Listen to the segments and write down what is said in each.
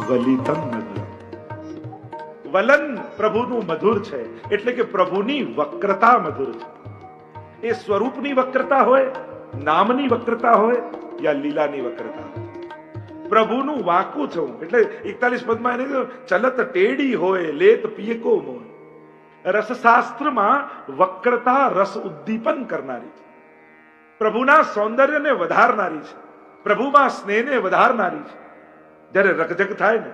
વલિતમ મધુરમ. વલન પ્રભુનું મધુર છે, એટલે કે પ્રભુની વક્રતા મધુર છે. એ સ્વરૂપની વક્રતા હોય, નામની વક્રતા હોય, યા લીલાની વક્રતા હોય. પ્રભુનું વાંકું થવું એટલે 41 પદમાં એને ચલત ટેડી હોય, લેત પિયકો મોય. રસશાસ્ત્રમાં વક્રતા રસ ઉદ્દીપન કરનારી છે. પ્રભુના સૌંદર્યને વધારનારી છે. પ્રભુમાં સ્નેહને વધારનારી છે. જ્યારે રકજક થાય ને,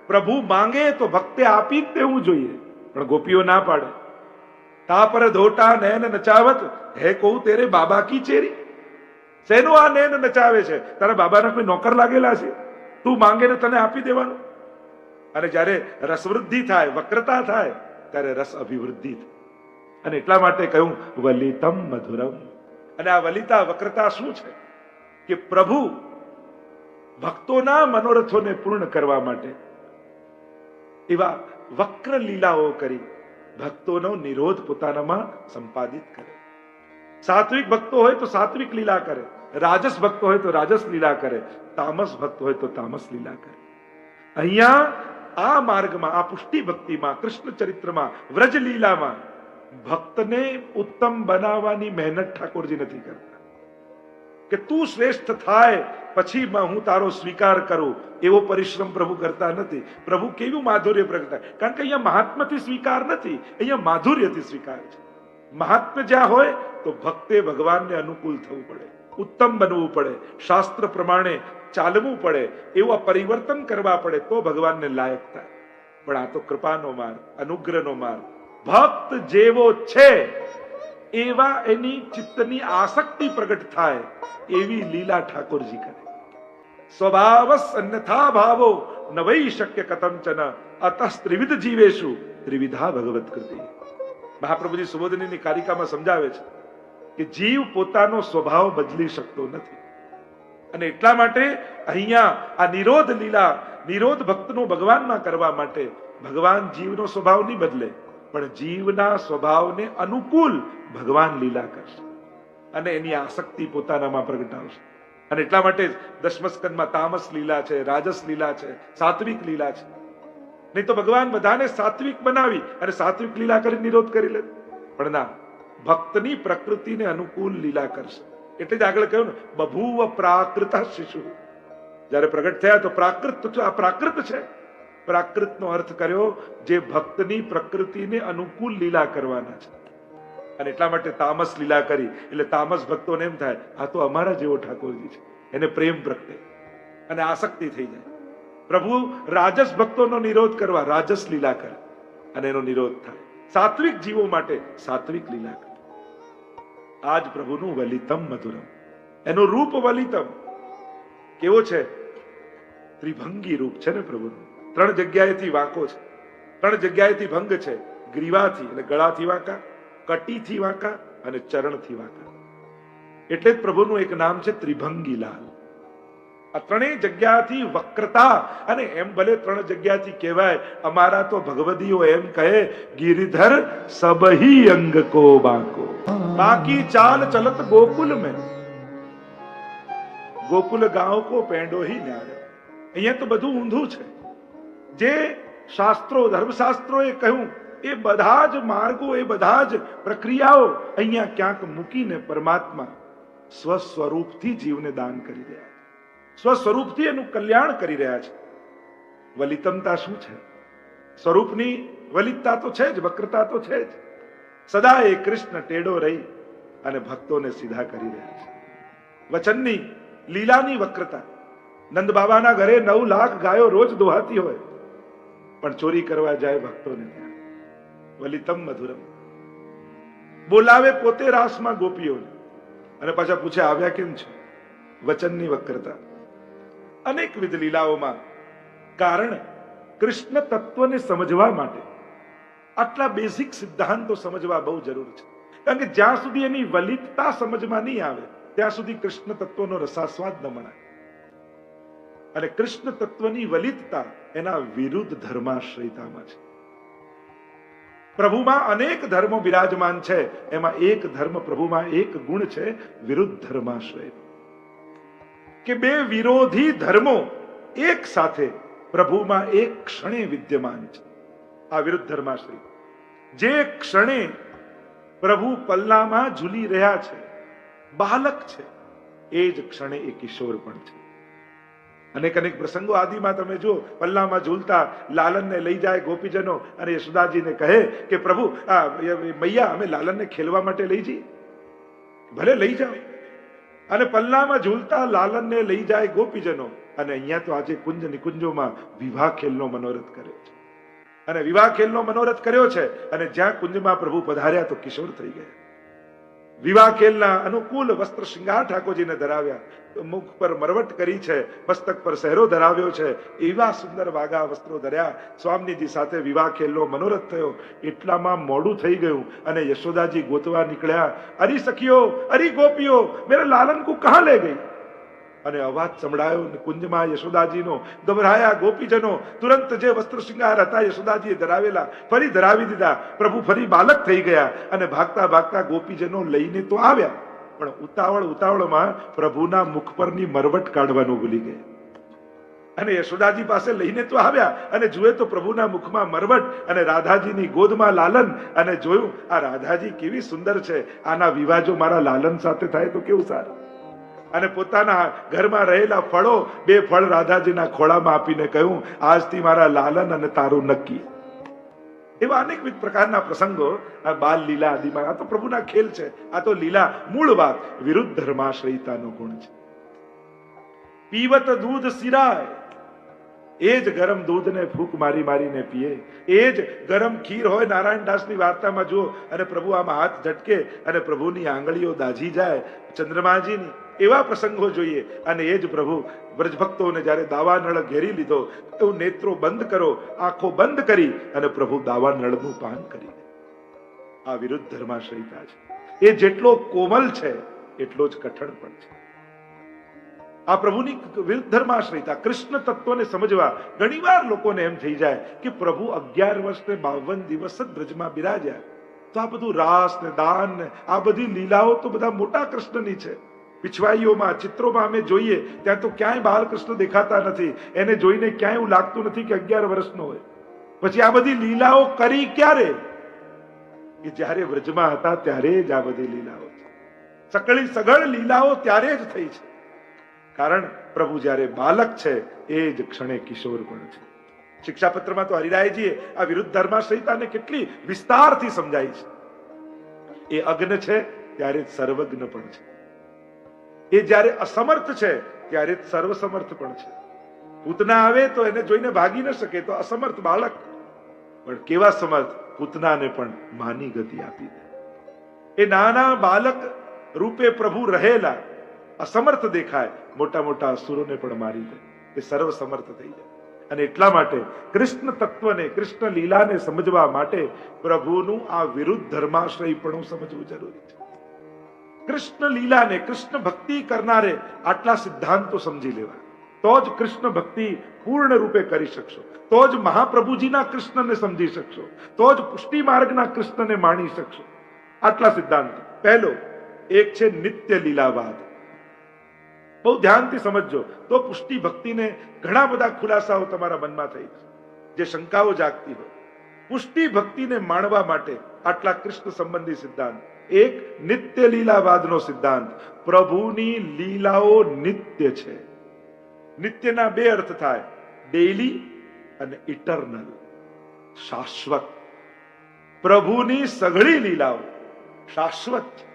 પ્રભુ માંગે તો ભક્તે આપી જ દેવું જોઈએ, પણ ગોપીઓ ના પાડે. તા પર ધોટા નૈન નચાવત, હે કહું તેરે બાબા કી ચેરી. શેનો આ નૈન નચાવે છે? તારા બાબાના કોઈ નોકર લાગેલા છે? તું માંગે ને તને આપી દેવાનું. અને જ્યારે રસવૃદ્ધિ થાય, વક્રતા થાય, ત્યારે રસ અભિવૃદ્ધિ થાય. અને એટલા માટે કહ્યું વલિતમ મધુરમ. અને આ વલિતા વક્રતા શું છે? કે પ્રભુ ભક્તોના મનોરથોને પૂર્ણ કરવા માટે એવા વક્ર લીલાઓ કરી ભક્તોનો નિરોધ પોતાનામાં સંપાદિત કરે. સાત્વિક ભક્તો હોય તો સાત્વિક લીલા કરે, રાજસ ભક્તો હોય તો રાજસ લીલા કરે, તામસ ભક્ત હોય તો તામસ લીલા કરે. અહીંયા આ માર્ગમાં, આ પુષ્ટિ ભક્તિમાં, કૃષ્ણ ચરિત્રમાં, વ્રજ લીલામાં ભક્તને ઉત્તમ બનાવવાની મહેનત ઠાકોરજી નથી કરતા. કે તું શ્રેષ્ઠ થાય પછી હું તારો સ્વીકાર કરું, એવો પરિશ્રમ પ્રભુ કરતા નથી. પ્રભુ કેવું માધુર્ય પ્રગટ થાય, કારણ કે અહીંયા મહાત્માથી સ્વીકાર નથી, અહીંયા માધુર્યથી સ્વીકાર છે. મહાત્મ્ય જ્યાં હોય તો ભક્તે ભગવાનને અનુકૂળ થવું પડે, ઉત્તમ બનવું પડે, શાસ્ત્ર પ્રમાણે ચાલવું પડે, એવા પરિવર્તન કરવા પડે, તો ભગવાનને લાયક થાય. પણ આ તો કૃપાનો માર્ગ, અનુગ્રહનો માર્ગ. ભક્ત જેવો છે એવા એની ચિત્તની આસક્તિ પ્રગટ થાય એવી લીલા ઠાકોરજી કરે. સ્વભાવસ અન્યથા ભાવો ન વૈ શક્ય કથંચન અતઃ ત્રિવિધ જીવેશુ ત્રિવિધા ભગવત કૃતિ. મહાપ્રભુજી સુબોધનીની કારિકામાં સમજાવે છે કે જીવ પોતાનો સ્વભાવ બદલી શકતો નથી. અને એટલા માટે અહીંયા આ નિરોધ લીલા, નિરોધ ભક્તનો ભગવાનમાં કરવા માટે ભગવાન જીવનો સ્વભાવ નહીં બદલે, પણ જીવના સ્વભાવને અનુકૂળ ભગવાન લીલા કરશે અને એની આસક્તિ પોતાનામાં પ્રગટાવશે. અને એટલા માટે દસમ સ્કંદમાં તામસ લીલા છે, રાજસ લીલા છે, સાત્વિક લીલા છે. નહીં તો ભગવાન બધાને સાત્વિક બનાવી અને સાત્વિક લીલા કરી નિરોધ કરી લે. પણ ના, ભક્તની પ્રકૃતિને અનુકૂળ લીલા કરશે. એટલે જ આગળ કહ્યું ને, બભૂવ પ્રાકૃત શિશુ. જયારે પ્રગટ થયા તો પ્રાકૃત, આ પ્રાકૃત છે. પ્રાકૃતનો અર્થ કર્યો જે ભક્તની પ્રકૃતિને અનુકૂળ લીલા કરવાના છે. અને એટલા માટે તામસ લીલા કરી. એટલે તામસ ભક્તોને એમ થાય આ તો અમારા જેવો ઠાકોરજી છે, એને પ્રેમ પ્રગટે અને આસક્તિ થઈ જાય. પ્રભુ રાજસ ભક્તોનો નિરોધ કરવા રાજસ લીલા કરે અને એનો નિરોધ થાય. સાત્વિક જીવો માટે સાત્વિક લીલા કરે. આજ પ્રભુનું વલિતમ મધુરમ. એનું રૂપ વલિતમ કેવો છે? ત્રિભંગી રૂપ છે ને પ્રભુનું. 3 જગ્યાએથી વાંકો છે, 3 જગ્યાએથી ભંગ છે. ગ્રીવાથી એટલે ગળાથી વાંકા, કટીથી વાંકા અને ચરણથી વાંકા. એટલે જ પ્રભુનું એક નામ છે ત્રિભંગી લાલ. આ 3 જગ્યાથી વક્રતા. અને એમ ભલે 3 જગ્યાથી કહેવાય, અમારા તો ભગવદીઓ એમ કહે ગિરિધર સબહી અંગ કો બાકો, બાકી ચાલ ચલત ગોકુલ મેં, ગોકુલ ગાંવ કો પેંડો હી ન્યારો. અહીંયા તો બધું ઊંધું છે. જે શાસ્ત્રો, ધર્મશાસ્ત્રોએ કહ્યું એ બધા જ માર્ગો, એ બધા જ પ્રક્રિયાઓ અહીંયા ક્યાંક મૂકીને પરમાત્મા સ્વસ્વરૂપથી જીવને દાન કરી રહ્યા છે, સ્વસ્વરૂપથી એનું કલ્યાણ કરી રહ્યા છે. વલિતમતા શું છે? સ્વરૂપની વલિતતા તો છે જ, વક્રતા તો છે જ. સદા એ કૃષ્ણ ટેડો રહી અને ભક્તોને સીધા કરી રહ્યા છે. વચનની, લીલાની વક્રતા. નંદ બાબાના ઘરે 9 લાખ ગાયો રોજ દોહાતી હોય, પણ ચોરી કરવા જાય ભક્તોને ત્યાં. વલિતમ મધુરમ. બોલાવે પોતે રાસમાં ગોપીઓને અને પાછા પૂછે આવ્યા કેમ છે? વચનની વક્રતા. અનેકવિધ લીલાઓમાં. કારણ કૃષ્ણ તત્વને સમજવા માટે આટલા બેઝિક સિદ્ધાંતો સમજવા બહુ જરૂર છે. કારણ કે જ્યાં સુધી એની વલિતતા સમજમાં નહીં આવે ત્યાં સુધી કૃષ્ણ તત્વનો રસાસ્વાદ ન મળે. અને કૃષ્ણ તત્વની વલિતતા એના વિરુદ્ધ ધર્માશ્રયતામાં છે. પ્રભુમાં અનેક ધર્મો બિરાજમાન છે, એમાં એક ધર્મ, પ્રભુમાં એક ગુણ છે વિરુદ્ધ ધર્માશ્રય. કે બે વિરોધી ધર્મો એક સાથે પ્રભુમાં એક ક્ષણે વિદ્યમાન છે. આ વિરુદ્ધ ધર્માશ્રય જે ક્ષણે પ્રભુ પલ્લામાં ઝૂલી રહ્યા છે, બાલક છે, એ જ ક્ષણે એ કિશોર પણ છે. અનેક અનેક પ્રસંગો આદિમાં તમે જો પલ્લામાં ઝૂલતા લાલનને લઈ જાય ગોપીજનો અને યશોદાજીને કહે કે પ્રભુ મૈયા અમે લાલનને ખેલવા માટે લઈ જઈએ. ભલે લઈ જાઓ. અને પલ્લામાં ઝૂલતા લાલનને લઈ જાય ગોપીજનો અને અહીંયા તો આજે કુંજ નિકુંજોમાં વિવાહ ખેલનો મનોરથ કર્યો છે. અને વિવાહ ખેલનો મનોરથ કર્યો છે અને જ્યાં કુંજમાં પ્રભુ પધાર્યા તો કિશોર થઈ ગયા. વિવાહ ખેલના અનુકૂળ વસ્ત્ર શૃંગાર ઠાકોરજીને ધરાવ્યા, મુખ પર મરવટ કરી છે, મસ્તક પર સહેરો ધરાવ્યો છે, એવા સુંદર વાગા વસ્ત્રો ધર્યા સ્વામીજી સાથે વિવાહ ખેલનો મનોરથ થયો. એટલામાં મોડું થઈ ગયું અને યશોદાજી ગોતવા નીકળ્યા. અરી સખીઓ, અરી ગોપીઓ, મેરા લાલન કો કહા લે ગઈ? અને અવાજ સંભળાયો કુંજમાં યશોદાજીનો. ગભરાયા ગોપીજનો. તુરંત જે વસ્ત્ર શૃંગાર હતા યશોદાજીએ ધરાવેલા ફરી ધરાવી દીધા. પ્રભુ ફરી બાલક થઈ ગયા અને ભાગતા ભાગતા ગોપીજનો લઈને તો આવ્યા, પણ ઉતાવળમાં પ્રભુના મુખ પરની મરવટ કાઢવાનું ભૂલી ગયા. અને યશોદાજી પાસે લઈને તો આવ્યા અને જુએ તો પ્રભુના મુખમાં મરવટ અને રાધાજીની ગોદમાં લાલન. અને જોયું આ રાધાજી કેવી સુંદર છે, આના વિવાહ જો મારા લાલન સાથે થાય તો કેવું સારું. અને પોતાના ઘરમાં રહેલા ફળો 2 ફળ રાધાજીના ખોળામાં આપીને કહ્યું, આજથી મારા લાલન અને તારું નક્કી. એવા અનેકવિધ પ્રકારના પ્રસંગો આ બાલ લીલા આદિમાં. આ તો પ્રભુના ખેલ છે, આ તો લીલા. મૂળ વાત વિરુદ્ધ ધર્માશ્રયતાનો ગુણ છે. પીવત દૂધ સિરાય, એ જ ગરમ દૂધને ફૂંક મારીને પીએ. એ જ ગરમ ખીર હોય નારાયણદાસની વાર્તામાં જુઓ અને પ્રભુ આમાં હાથ ઝટકે અને પ્રભુની આંગળીઓ દાઝી જાય ચંદ્રમાજીની. એવા પ્રસંગો જોઈએ. અને એ જ પ્રભુ વ્રજભક્તોને જ્યારે દાવાનળ ઘેરી લીધો, એવું નેત્રો બંધ કરો, આંખો બંધ કરી અને પ્રભુ દાવાનળનું પાન કરી. આ વિરુદ્ધ ધર્માશ્રયતા છે. એ જેટલો કોમલ છે એટલો જ કઠણ પણ છે. આ પ્રભુની વિરુદ્ધ ધર્માશ્રયતા. કૃષ્ણ તત્વને સમજવા ઘણીવાર લોકોને એમ થઈ જાય કે પ્રભુ 11 વર્ષ ને 52 દિવસ જ બ્રજમાં બિરાજ્યા, તો આ બધું રાસ ને દાન ને આ બધી લીલાઓ તો બધા મોટા કૃષ્ણની છે. પિછવાઈઓમાં ચિત્રોમાં અમે જોઈએ ત્યાં તો ક્યાંય બાલકૃષ્ણ દેખાતા નથી. એને જોઈને ક્યાંય એવું લાગતું નથી કે 11 વર્ષનો હોય. પછી આ બધી લીલાઓ કરી ક્યારે? કે જ્યારે વ્રજમાં હતા ત્યારે જ આ બધી લીલાઓ છે. સકળી સગળ લીલાઓ ત્યારે જ થઈ છે. કારણ પ્રભુ જ્યારે બાલક છે એ જ ક્ષણે કિશોર પણ છે. શિક્ષાપત્રમાં તો હરિરાયજીએ આ વિરુદ્ધ ધર્માશ્રયતાને કેટલી વિસ્તારથી સમજાય છે. એ અગ્ન છે ત્યારે જ સર્વજ્ઞ પણ છે. એ જ્યારે અસમર્થ છે ત્યારે જ સર્વસમર્થ પણ છે. પૂતના આવે તો એને જોઈને ભાગી ન શકે તો અસમર્થ બાળક, પણ કેવા સમર્થ, પૂતનાને પણ માની ગતિ આપી દે. એ નાના બાલક રૂપે પ્રભુ રહેલા અસમર્થ દેખાય, મોટા મોટા અસુરોને પણ મારી દે. એ સર્વ સમર્થ થઈ જાય. અને એટલા માટે કૃષ્ણ તત્વને, કૃષ્ણ લીલાને સમજવા માટે પ્રભુનું આ વિરુદ્ધ ધર્માશ્રય પણ સમજવું જરૂરી છે. કૃષ્ણ લીલાને, કૃષ્ણ ભક્તિ કરનારે આટલા સિદ્ધાંતો સમજી લેવા, તો જ કૃષ્ણ ભક્તિ પૂર્ણ રૂપે કરી શકશો. તો જ મહાપ્રભુજીના કૃષ્ણને સમજી શકશો. તો જ પુષ્ટિ માર્ગના કૃષ્ણને માણી શકશો. આટલા સિદ્ધાંત. પહેલો એક છે નિત્ય લીલાવાદ. બહુ ધ્યાનથી સમજજો તો પુષ્ટિ ભક્તિને ઘણા બધા ખુલાસાઓ તમારા મનમાં થઈ જશે. જે શંકાઓ જાગતી હોય, પુષ્ટિ ભક્તિને માણવા માટે આટલા કૃષ્ણ સંબંધી સિદ્ધાંત. એક નિત્ય લીલાવાદનો સિદ્ધાંત. પ્રભુની લીલાઓ નિત્ય છે. નિત્યના 2 અર્થ થાય, ડેઈલી અને ઇટરનલ, શાશ્વત. પ્રભુની સઘળી લીલાઓ શાશ્વત છે.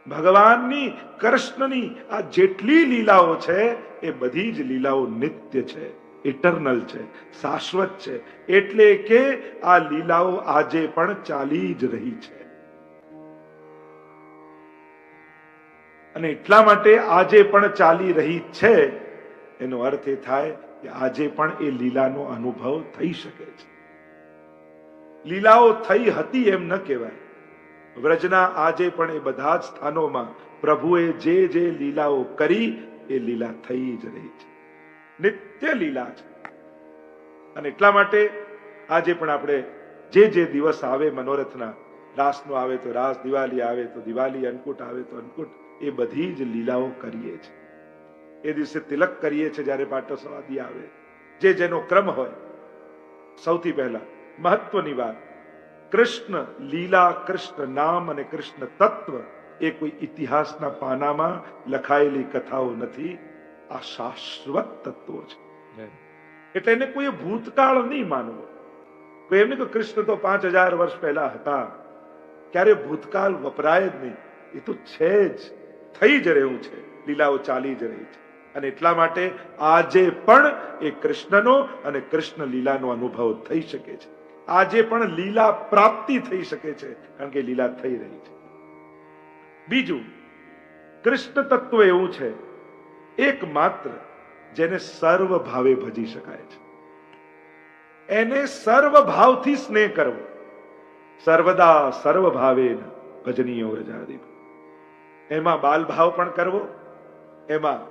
ભગવાનની, કૃષ્ણની આ જેટલી લીલાઓ છે એ બધી જ લીલાઓ નિત્ય છે, ઇટરનલ છે, શાશ્વત છે. એટલે કે આ લીલાઓ આજે પણ ચાલી જ રહી છે. અને એટલા માટે આજે પણ ચાલી રહી છે એનો અર્થ એ થાય કે આજે પણ એ લીલાનો અનુભવ થઈ શકે છે. લીલાઓ થઈ હતી એમ ન કહેવાય. વ્રજના આજે પણ એ બધા જ સ્થાનોમાં પ્રભુએ જે જે લીલાઓ કરી એ લીલા થઈ જ રહી છે. નિત્ય લીલા છે. અને એટલા માટે આજે પણ આપણે જે જે દિવસ આવે મનોરથના, રાસનો આવે તો રાસ, દિવાળી આવે તો દિવાળી, અન્નકૂટ આવે તો અન્નકૂટ, એ બધી જ લીલાઓ કરીએ છીએ. એ દિવસે તિલક કરીએ છીએ જ્યારે પાટોત્સવાદી આવે, જે જેનો ક્રમ હોય. સૌથી પહેલા મહત્વની વાત, કૃષ્ણ લીલા, કૃષ્ણ નામ અને કૃષ્ણ તત્વ એ કોઈ ઇતિહાસના પાનામાં લખાયેલી કથાઓ નથી, આ શાશ્વત તત્વો છે. એટલે એને કોઈ ભૂતકાળ નહીં માનવો. કોઈ એમ નહીં કે કૃષ્ણ તો 5000 વર્ષ પહેલા હતા, ક્યારે ભૂતકાળ વપરાય જ નહીં. એ તો છે જ, થઈ જ રહ્યું છે, લીલાઓ ચાલી જ રહી છે. અને એટલા માટે આજે પણ એ કૃષ્ણનો અને કૃષ્ણ લીલાનો અનુભવ થઈ શકે છે. આજે પણ લીલા પ્રાપ્તિ થઈ શકે છે, કારણ કે લીલા થઈ રહી છે. બીજું, કૃષ્ણ તત્વ એવું છે એકમાત્ર જેને સર્વ ભાવે ભજી શકાય છે. એને સર્વ ભાવથી સ્નેહ કરવો. સર્વદા સર્વ ભાવે ભજનીયો વ્રજાદિપ. એમાં બાલ ભાવ પણ કરવો, એમાં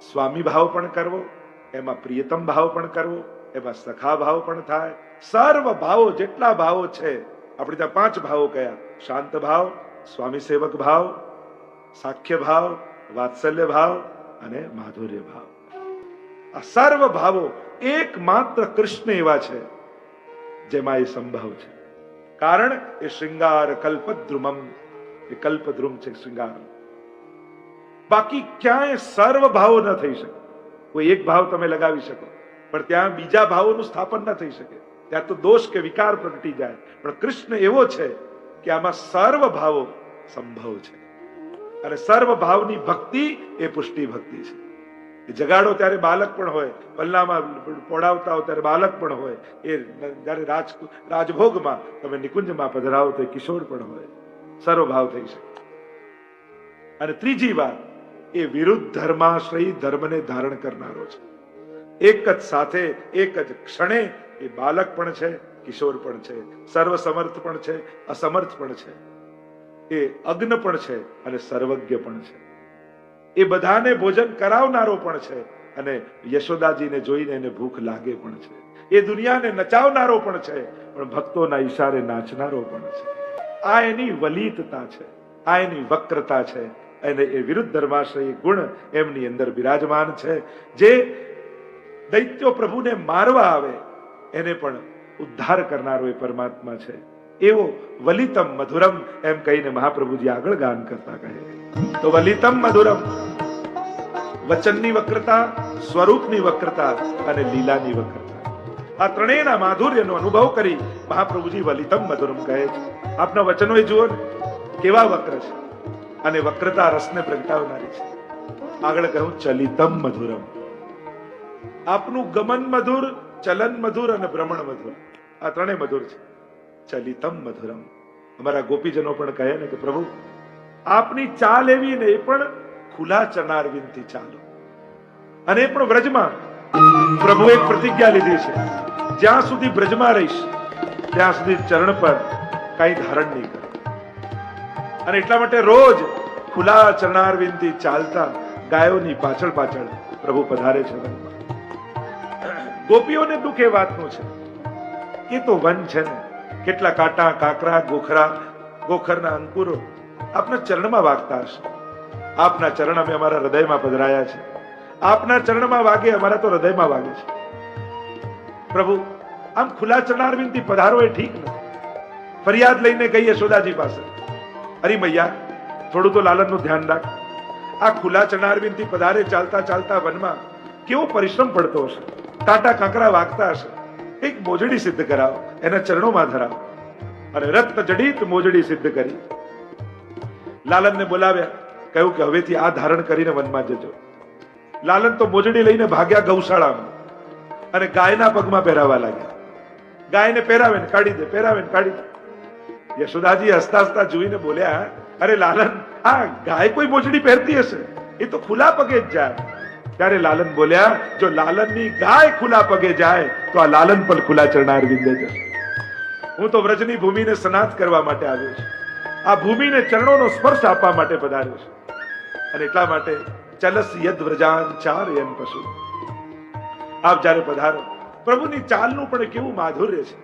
સ્વામી ભાવ પણ કરવો, એમાં પ્રિયતમ ભાવ પણ કરવો, એમાં સખા ભાવ પણ થાય. સર્વ ભાવો જેટલા ભાવો છે, આપણે ત્યાં 5 ભાવો કયા: શાંત ભાવ, સ્વામી સેવક ભાવ, સાખ્ય ભાવ, વાત્સલ્ય ભાવ અને માધુર્ય ભાવ. આ સર્વ ભાવો એકમાત્ર કૃષ્ણ એવા છે જેમાં એ સંભવ છે. કારણ એ શૃંગાર કલ્પદ્રુમમ, એ કલ્પદ્રુમ છે શૃંગાર. બાકી ક્યાંય સર્વ ભાવો ન થઈ શકે. કોઈ એક ભાવ તમે લગાવી શકો, પણ ત્યાં બીજા ભાવોનું સ્થાપન ન થઈ શકે. ત્યાં તો દોષ કે વિકાર પ્રગટી જાય. પણ કૃષ્ણ એવો છે કે આમાં સર્વ ભાવો સંભવ છે. અને સર્વ ભાવની ભક્તિ એ પુષ્ટિ ભક્તિ છે. એ જગાડો ત્યારે બાલક પણ હોય, પલ્લામાં પોડાવતા હો ત્યારે બાલક પણ હોય, એ જયારે રાજભોગમાં તમે નિકુંજમાં પધરાવો તો એ કિશોર પણ હોય. સર્વ ભાવ થઈ શકે. અને ત્રીજી વાત, એ વિરુદ્ધ ધર્માશ્રયી ધર્મને ધારણ કરનારો છે. એક જ સાથે એક જ ક્ષણે એ બાલક પણ છે, કિશોર પણ છે, સર્વ સમર્થ પણ છે, અસમર્થ પણ છે, એ અગ્ન પણ છે અને સર્વજ્ઞ પણ છે. એ બધાને ભોજન કરાવનારો પણ છે અને યશોદાજીને જોઈને એને ભૂખ લાગે પણ છે. એ દુનિયાને નચાવનારો પણ છે, પણ ભક્તોના ઈશારે નાચનારો પણ છે. આ એની વલિતતા છે, આ એની વક્રતા છે. અને એ વિરુદ્ધ ધર્માશ્રયી ગુણ એમની અંદર બિરાજમાન છે. જે દૈત્યો પ્રભુને મારવા આવે એને પણ ઉદ્ધાર કરનારો એ પરમાત્મા છે. એવો વલિતમ મધુરમ એમ કહીને મહાપ્રભુજી આગળ ગાન કરતા કહે. તો વલિતમ મધુરમ, વચનની વક્રતા, સ્વરૂપની વક્રતા અને લીલાની વક્રતા, આ ત્રણેયના માધુર્યનો અનુભવ કરી મહાપ્રભુજી વલિતમ મધુરમ કહે છે. આપના વચનો એ જુઓ ને કેવા વક્ર છે, અને વક્રતા રસને પ્રગટાવનારી છે. આગળ કહ્યું ચલિતમ મધુરમ. આપનું ગમન મધુર, ચલન મધુર અને ભ્રમણ મધુર, આ ત્રણેય મધુર છે. ચલિતમ મધુરમ. અમારા ગોપીજનો પણ કહે ને કે પ્રભુ આપની ચાલ એવી ને એ પણ ખુલ્લા ચરણારવિંદથી ચાલો. અને એ પણ વ્રજમાં. પ્રભુ એક પ્રતિજ્ઞા લીધી છે, જ્યાં સુધી બ્રજમાં રહીશ ત્યાં સુધી ચરણ પર કઈ ધારણ નહીં કરે. અને એટલા માટે રોજ ખુલ્લા ચરણારવિંદથી ચાલતા ગાયોની પાછળ પાછળ પ્રભુ પધારે છે. ગોપીઓને દુઃખ એ વાતનું છે કે તો વન છે ને, કેટલા કાંટા, કાંકરા, ગોખરના અંકુરો આપના ચરણમાં વાગતા હશે. આપના ચરણ અમે અમારા હૃદયમાં પધરાયા છે. આપના ચરણમાં વાગે અમારા તો હૃદયમાં વાગે છે. પ્રભુ આમ ખુલ્લા ચરણારવિંદથી પધારો એ ઠીક નથી. ફરિયાદ લઈને ગઈ યશોદાજી પાસે, અરે મૈયા થોડું તો લાલનનું ધ્યાન રાખ. આ ખુલ્લા ચરણારવિંદથી પધારે ચાલતા ચાલતા વનમાં કેવો પરિશ્રમ પડતો હશે, કાંટા કાંકરા વાગતા હશે. એક મોજડી સિદ્ધ કરાવો, એના ચરણોમાં ધરાવો. અને રત્ન જડિત મોજડી સિદ્ધ કરી લાલનને બોલાવ્યા. કહ્યું કે હવેથી આ ધારણ કરીને વનમાં જજો. લાલન તો મોજડી લઈને ભાગ્યા ગૌશાળામાં અને ગાયના પગમાં પહેરાવા લાગ્યા. ગાયને પહેરાવે ને કાઢી દે, પહેરાવે ને કાઢી દે. યશોદાજી હસતા હસતા જોઈને બોલ્યા, અરે લાલન આ ગાય કોઈ મોજડી પહેરતી હશે, એ તો ખુલ્લા પગે જ જાય. ત્યારે લાલન બોલ્યા, જો લાલનની ગાય ખુલ્લા પગે જાય તો આ લાલન પણ ખુલ્લા ચરણારવિંદે જશે. હું તો વ્રજની ભૂમિને સનાત કરવા માટે આવ્યો છું. આ ભૂમિને ચરણોનો સ્પર્શ આપવા માટે પધાર્યો છું. અને એટલા માટે ચલસ યદ વ્રજાન ચારયન પશુ. આપ જ્યારે પધારો, પ્રભુની ચાલનું પણ કેવું માધુર્ય છે.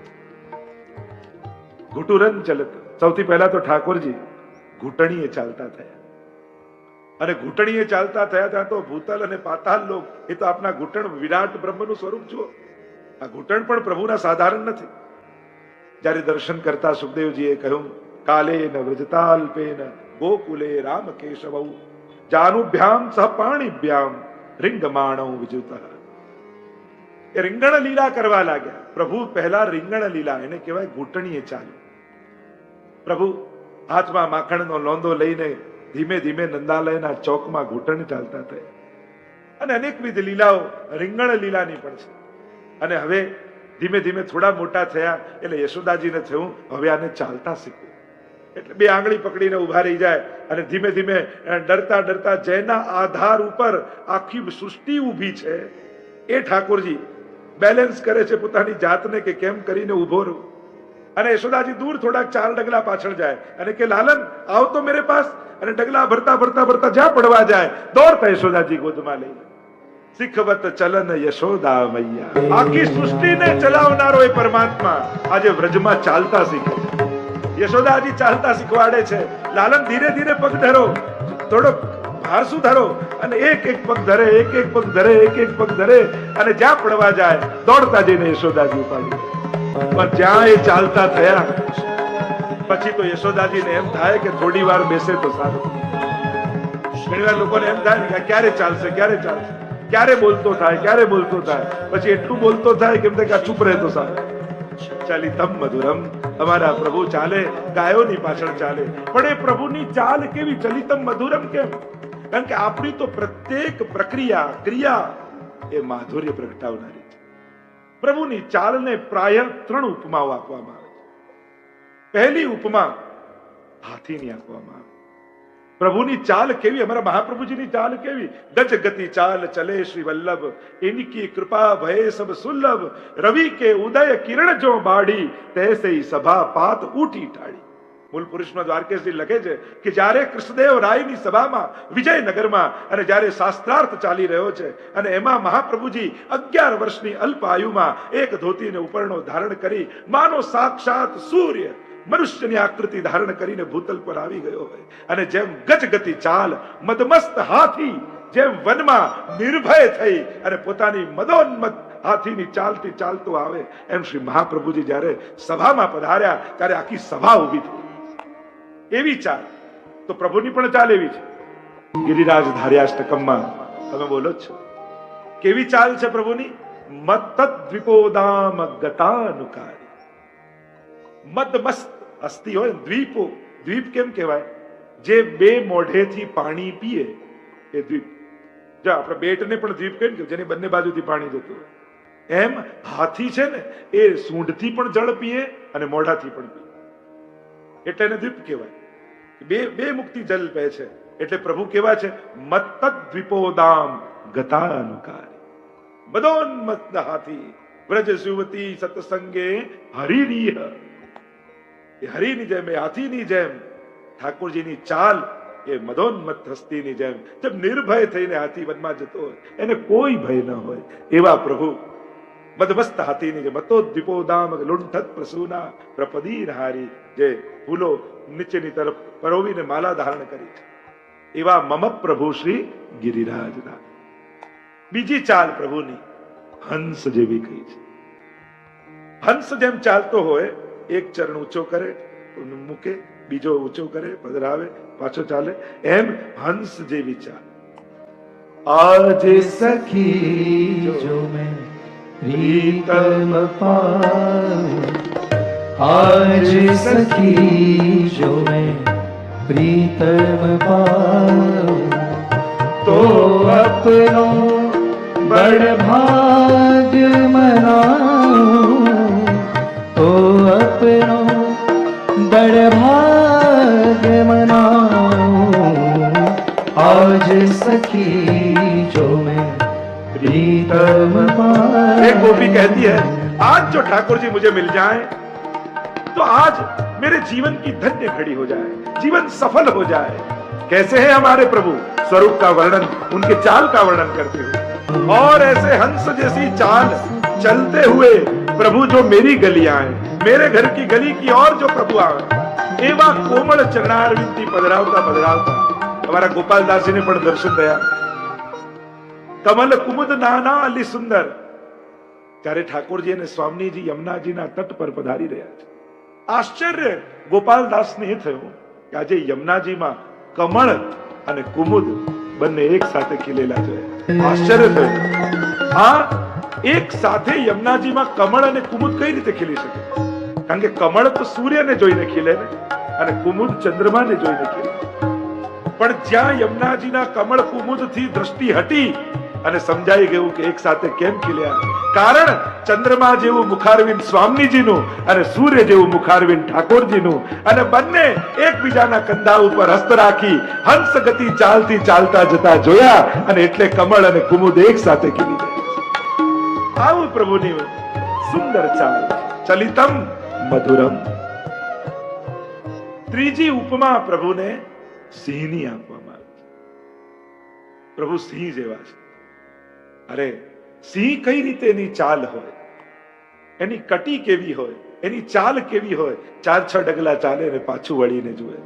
ઘૂંટુરન ચલત. સૌથી પહેલા તો ઠાકોરજી ઘૂંટણીએ ચાલતા થયા. અને ઘૂંટણીએ ચાલતા થયા ત્યાં તો ભૂતલ અને પાતાલ લોક, એ તો આપના ઘૂંટણ વિરાટ બ્રહ્મનું સ્વરૂપ જુઓ. આ ઘૂંટણ પણ પ્રભુના સાધારણ નથી. જ્યારે દર્શન કરતા સુખદેવજીએ કહ્યું, કાલે ન વ્રજતાલ્પેન ગોકુલે રામ કેશવ જાનુભ્યામ સહ પાણીભ્યામ રીંગમાણો વિજુતઃ. એ રીંગણ લીલા કરવા લાગ્યા. પ્રભુ પહેલા રીંગણ લીલા, એને કહેવાય ઘૂંટણીએ ચાલ્યું. પ્રભુ હાથમાં માખણનો લોંદો લઈને ધીમે ધીમે નંદાલયના ચોકમાં ઘૂંટણ ચાલતા થયા. અને અનેકવિધ લીલાઓ રીંગણ લીલાની પણ છે. અને હવે ધીમે ધીમે થોડા મોટા થયા એટલે યશોદાજીને થયું હવે આને ચાલતા શીખવું. એટલે બે આંગળી પકડીને ઉભા રહી જાય અને ધીમે ધીમે ડરતા ડરતા જેના આધાર ઉપર આખી સૃષ્ટિ ઊભી છે એ ઠાકોરજી બેલેન્સ કરે છે પોતાની જાતને કે કેમ કરીને ઉભો રહું. અને યશોદાજી દૂર થોડાક 4 ડગલા પાછળ જાય અને કે લાલન આવ તો મેરે પાસ. અને ડગલા ભરતા ભરતા ભરતા જ્યાં પડવા જાય દોડતા યશોદાજી ગોદમાં લઈ. શીખવત ચલન યશોદા મૈયા. આખી સૃષ્ટિને ચલાવનારો એ પરમાત્મા આજે વ્રજમાં ચાલતા શીખે છે. યશોદાજી ચાલતા શીખવાડે છે. લાલન ધીરે ધીરે પગ ધરો, થોડો ભારસું ધરો અને એક એક પગ ધરે, એક એક પગ ધરે, એક એક પગ ધરે અને જ્યાં પડવા જાય દોડતા જઈને યશોદાજી ઉપાડી. પણ જ્યાં એ ચાલતા થયા પછી તો યશોદાજીને એમ થાય કે થોડી વાર બેસે તો સારું. ઘણી વાર લોકોને એમ થાય કે ક્યારે ચાલશે, ક્યારે ચાલશે, ક્યારે બોલતો થાય, ક્યારે બોલતો થાય. પછી એટલું બોલતો થાય કેમ કે આ ચૂપ રહે તો સારું. ચલિતમ મધુરમ. અમારા પ્રભુ ચાલે, ગાયોની પાછળ ચાલે. પણ એ પ્રભુની ચાલ કેવી? ચલિતમ મધુરમ કેમ? કારણ કે આપણી તો પ્રત્યેક પ્રક્રિયા ક્રિયા એ માધુર્ય પ્રગટાવનારી છે. પ્રભુની ચાલને પ્રાય 3 ઉપમાઓ આપવામાં આવે છે. પહેલી ઉપમા હાથીની આપવામાં આવે. પ્રભુની ચાલ કેવી? અમારા મહાપ્રભુજીની ચાલ કેવી? ગજ ગતિ ચાલ ચલે શ્રી વલ્લભ, ઇનકી કૃપા ભય સબ સુલભ. રવિ કે ઉદય કિરણ જો બાડી, તૈસે સભા પાત ઉઠી ટાળી. મૂળ પુરુષમાં દ્વારકેશજી લખે છે કે જ્યારે કૃષ્ણદેવ રાયની સભામાં વિજયનગરમાં અને જ્યારે શાસ્ત્રાર્થ ચાલી રહ્યો છે અને એમાં મહાપ્રભુજી 11 વર્ષની અલ્પ આયુમાં એક ધોતીને ઉપરનો ધારણ કરી માનો સાક્ષાત સૂર્ય મનુષ્યની આકૃતિ ધારણ કરીને ભૂતલ પર આવી ગયો હોય અને જેમ ગજગતિ ચાલ મદમસ્ત હાથી જેમ વનમાં નિર્ભય થઈ અને પોતાની મદોન્મત હાથીની ચાલતી ચાલતો આવે એમ શ્રી મહાપ્રભુજી જ્યારે સભામાં પધાર્યા ત્યારે આખી સભા ઊભી થઈ. એવી ચાલ તો પ્રભુની પણ ચાલ એવી છે. ગિરિરાજ ધાર્યાષ્ટકમમાં તમે બોલો છો કેવી ચાલ છે પ્રભુની? મત્તદ્વિપોદામ ગતાનુકારી. મદમસ્ત અસ્થિ હોય દ્વીપો. દ્વીપ કેમ કહેવાય? જે 2 મોઢેથી પાણી પીએ એ દ્વીપ. જો આપણે બેટને પણ દ્વીપ કહીએ ને, જેની બંને બાજુથી પાણી જતું હોય. એમ હાથી છે ને એ સૂંઢથી પણ જળ પીએ અને મોઢાથી પણ પીએ એટલે એને દ્વીપ કહેવાય. બે મુક્તિ જલ પે છે. એટલે પ્રભુ કેવા છે? મત્તદ્વિપોદામ ગતાનુકારી. મદોન્મત્ત હાથી વ્રજ સુવતી સત્સંગે હરિરીહ. એ હરિની જેમ, એ હાથીની જેમ ઠાકોરજીની ચાલ એ મદોન્મત્ત હસ્તીની જેમ જેમ નિર્ભય થઈને હાથી વનમાં જતો હોય એને કોઈ ભય ન હોય એવા પ્રભુ મદમસ્ત હાથીની જે મતોદ્વિપોદામ લુંઠત પ્રસૂના પ્રપદીરહારી જે ફૂલો નીચેની તરફ પરોવીને માલા ધારણ કરી છે એવા મમ પ્રભુ શ્રી ગિરિરાજના. બીજી ચાલ પ્રભુની હંસ જેવી કહી છે. હંસ જેમ ચાલતો હોય એક ચરણ ઊંચો કરે મૂકે, બીજો ઊંચો કરે પધરાવે પાછો ચાલે, એમ હંસ જેવી ચાલ. आज सखी जो मैं प्रीतम पाऊं, आज सखी जो मैं प्रीतम पाऊं, तो अपनो बड़ भाग मनाऊं, तो अपनो बड़ भाग मनाऊं, आज सखी जो मैं प्रीतम पाऊं. एक गोपी कहती है आज जो ठाकुर जी मुझे मिल जाए तो आज मेरे जीवन की धन्य घड़ी हो जाए, जीवन सफल हो जाए. कैसे हैं हमारे प्रभु? स्वरूप का वर्णन, उनके चाल का वर्णन करते हुए. और ऐसे हंस जैसी चाल चलते हुए प्रभु जो मेरी गली आए, मेरे घर की गली की और जो प्रभु आए एवा कोमल चरणारविंदी पधरावता पधरावता हमारा गोपालदास जी ने पण दर्शन दया. कमल कुमुद नाना अली सुंदर ત્યારે ઠાકોરજી અને સ્વામીજી યમુનાજીના તટ પર પધારી રહ્યા છે. આશ્ચર્ય ગોપાલદાસને એ થયું કે આજે યમુનાજીમાં કમળ અને કુમુદ બંને એક સાથે ખીલેલા છે. આશ્ચર્ય થયું, આ એક સાથે યમુનાજીમાં કમળ અને કુમુદ કઈ રીતે ખીલી શકે? કારણ કે કમળ તો સૂર્યને જોઈને ખીલે ને, અને કુમુદ ચંદ્રમાને જોઈને ખીલે. પણ જ્યાં યમુનાજીના કમળ કુમુદથી દ્રષ્ટિ હટી અને સમજાઈ ગયું કે એક સાથે કેમ ખીલ્યા, કારણ ચંદ્રમા જેવું મુખારવિંદ સ્વામીજીનું અને સૂર્ય જેવું મુખારવિંદ ઠાકોરજીનું, અને બંને એકબીજાના કંધા ઉપર હસ્ત રાખી હંસ ગતિ ચાલતી ચાલતા જતા જોયા, અને એટલે કમળ અને કુમુદ એક સાથે ખીલી ગયા. આવું પ્રભુની સુંદર ચાલ, ચલિતમ મધુરમ. ત્રીજી ઉપમા પ્રભુને સિંહની આપવામાં આવી. પ્રભુ સિંહ જેવા છે. અરે સિંહ કઈ રીતે એની ચાલ હોય, એની કટી કેવી હોય, એની ચાલ કેવી હોય, 4-6 ડગલા ચાલે ને પાછું વળીને જુએ,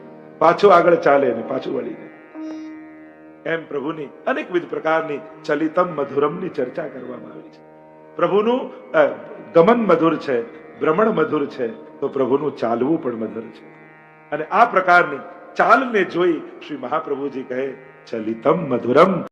પાછું આગળ ચાલે ને પાછું વળીને. એમ પ્રભુની અનેકવિધ પ્રકારની ચલિતમ મધુરમની ચર્ચા કરવામાં આવી છે. પ્રભુનું ગમન મધુર છે, ભ્રમણ મધુર છે, તો પ્રભુનું ચાલવું પણ મધુર છે. અને આ પ્રકારની ચાલને જોઈ શ્રી મહાપ્રભુજી કહે ચલિતમ મધુરમ.